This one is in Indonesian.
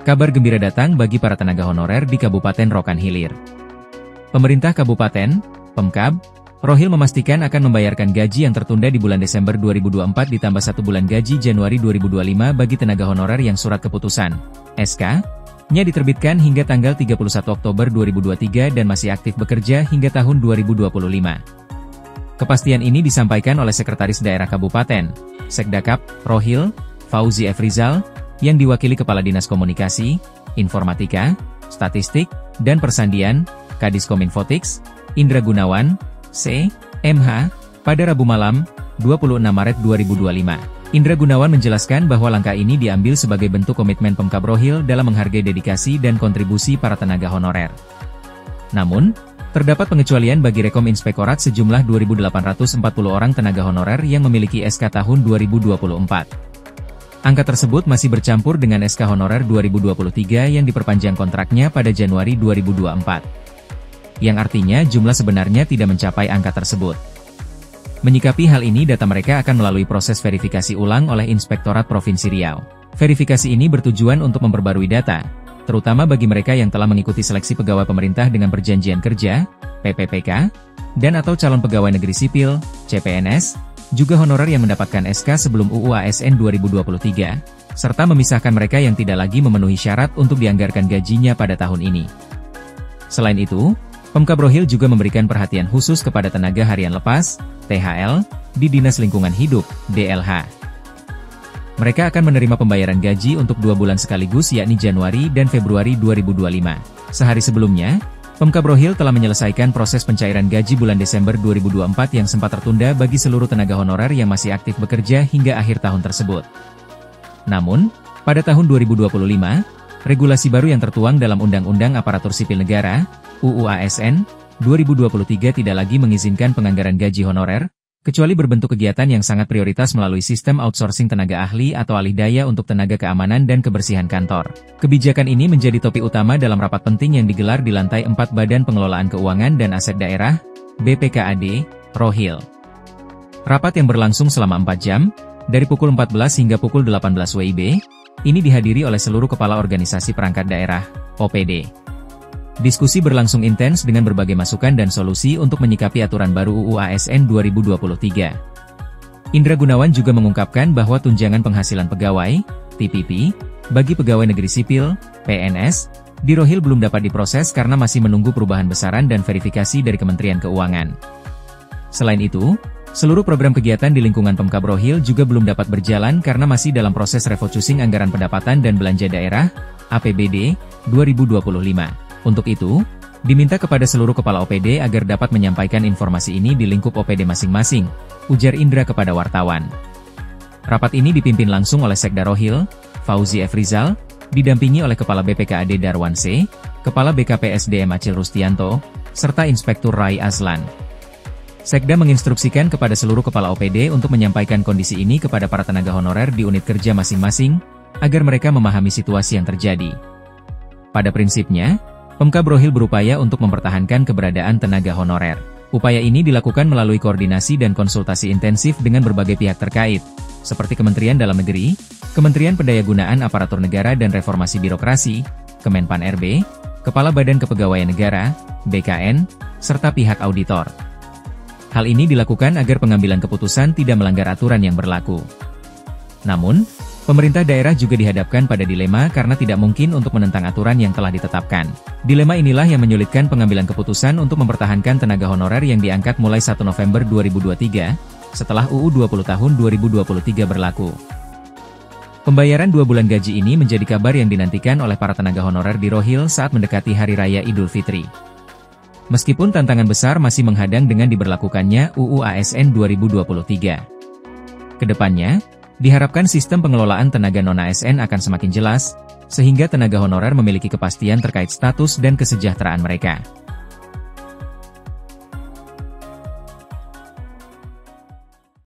Kabar gembira datang bagi para tenaga honorer di Kabupaten Rokan Hilir. Pemerintah Kabupaten, Pemkab, Rohil memastikan akan membayarkan gaji yang tertunda di bulan Desember 2024 ditambah 1 bulan gaji Januari 2025 bagi tenaga honorer yang surat keputusan SK-nya diterbitkan hingga tanggal 31 Oktober 2023 dan masih aktif bekerja hingga tahun 2025. Kepastian ini disampaikan oleh Sekretaris Daerah Kabupaten, Sekdakap, Rohil, Fauzi F. Rizal, yang diwakili Kepala Dinas Komunikasi, Informatika, Statistik, dan Persandian, Kadiskominfotiks, Indra Gunawan, C.M.H., pada Rabu malam, 26 Maret 2025. Indra Gunawan menjelaskan bahwa langkah ini diambil sebagai bentuk komitmen Pemkab Rohil dalam menghargai dedikasi dan kontribusi para tenaga honorer. Namun, terdapat pengecualian bagi Rekom Inspektorat sejumlah 2.840 orang tenaga honorer yang memiliki SK tahun 2024. Angka tersebut masih bercampur dengan SK honorer 2023 yang diperpanjang kontraknya pada Januari 2024. Yang artinya jumlah sebenarnya tidak mencapai angka tersebut. Menyikapi hal ini data mereka akan melalui proses verifikasi ulang oleh Inspektorat Provinsi Riau. Verifikasi ini bertujuan untuk memperbarui data, terutama bagi mereka yang telah mengikuti seleksi pegawai pemerintah dengan perjanjian kerja, PPPK, dan atau calon pegawai negeri sipil, CPNS, juga honorer yang mendapatkan SK sebelum UU ASN 2023, serta memisahkan mereka yang tidak lagi memenuhi syarat untuk dianggarkan gajinya pada tahun ini. Selain itu, Pemkab Rohil juga memberikan perhatian khusus kepada tenaga harian lepas, THL, di Dinas Lingkungan Hidup, DLH. Mereka akan menerima pembayaran gaji untuk 2 bulan sekaligus yakni Januari dan Februari 2025. Sehari sebelumnya, Pemkab Rohil telah menyelesaikan proses pencairan gaji bulan Desember 2024 yang sempat tertunda bagi seluruh tenaga honorer yang masih aktif bekerja hingga akhir tahun tersebut. Namun, pada tahun 2025, regulasi baru yang tertuang dalam Undang-Undang Aparatur Sipil Negara, UU ASN, 2023 tidak lagi mengizinkan penganggaran gaji honorer, kecuali berbentuk kegiatan yang sangat prioritas melalui sistem outsourcing tenaga ahli atau alih daya untuk tenaga keamanan dan kebersihan kantor. Kebijakan ini menjadi topik utama dalam rapat penting yang digelar di lantai 4 Badan Pengelolaan Keuangan dan Aset Daerah, BPKAD, Rohil. Rapat yang berlangsung selama 4 jam, dari pukul 14 hingga pukul 18 WIB, ini dihadiri oleh seluruh kepala organisasi perangkat daerah, OPD. Diskusi berlangsung intens dengan berbagai masukan dan solusi untuk menyikapi aturan baru UU ASN 2023. Indra Gunawan juga mengungkapkan bahwa tunjangan penghasilan pegawai, TPP, bagi pegawai negeri sipil, PNS, di Rohil belum dapat diproses karena masih menunggu perubahan besaran dan verifikasi dari Kementerian Keuangan. Selain itu, seluruh program kegiatan di lingkungan Pemkab Rohil juga belum dapat berjalan karena masih dalam proses refocusing anggaran pendapatan dan belanja daerah, APBD, 2025. Untuk itu, diminta kepada seluruh kepala OPD agar dapat menyampaikan informasi ini di lingkup OPD masing-masing, ujar Indra kepada wartawan. Rapat ini dipimpin langsung oleh Sekda Rohil, Fauzi F. Rizal, didampingi oleh Kepala BPKAD Darwan C., Kepala BKPSDM Acil Rustianto, serta Inspektur Rai Azlan. Sekda menginstruksikan kepada seluruh kepala OPD untuk menyampaikan kondisi ini kepada para tenaga honorer di unit kerja masing-masing, agar mereka memahami situasi yang terjadi. Pada prinsipnya, Pemkab Rohil berupaya untuk mempertahankan keberadaan tenaga honorer. Upaya ini dilakukan melalui koordinasi dan konsultasi intensif dengan berbagai pihak terkait, seperti Kementerian Dalam Negeri, Kementerian Pendayagunaan Aparatur Negara dan Reformasi Birokrasi, Kemenpan RB, Kepala Badan Kepegawaian Negara, BKN, serta pihak auditor. Hal ini dilakukan agar pengambilan keputusan tidak melanggar aturan yang berlaku. Namun, pemerintah daerah juga dihadapkan pada dilema karena tidak mungkin untuk menentang aturan yang telah ditetapkan. Dilema inilah yang menyulitkan pengambilan keputusan untuk mempertahankan tenaga honorer yang diangkat mulai 1 November 2023, setelah UU 20 tahun 2023 berlaku. Pembayaran 2 bulan gaji ini menjadi kabar yang dinantikan oleh para tenaga honorer di Rohil saat mendekati Hari Raya Idul Fitri. Meskipun tantangan besar masih menghadang dengan diberlakukannya UU ASN 2023. Kedepannya, diharapkan sistem pengelolaan tenaga non-ASN akan semakin jelas, sehingga tenaga honorer memiliki kepastian terkait status dan kesejahteraan mereka.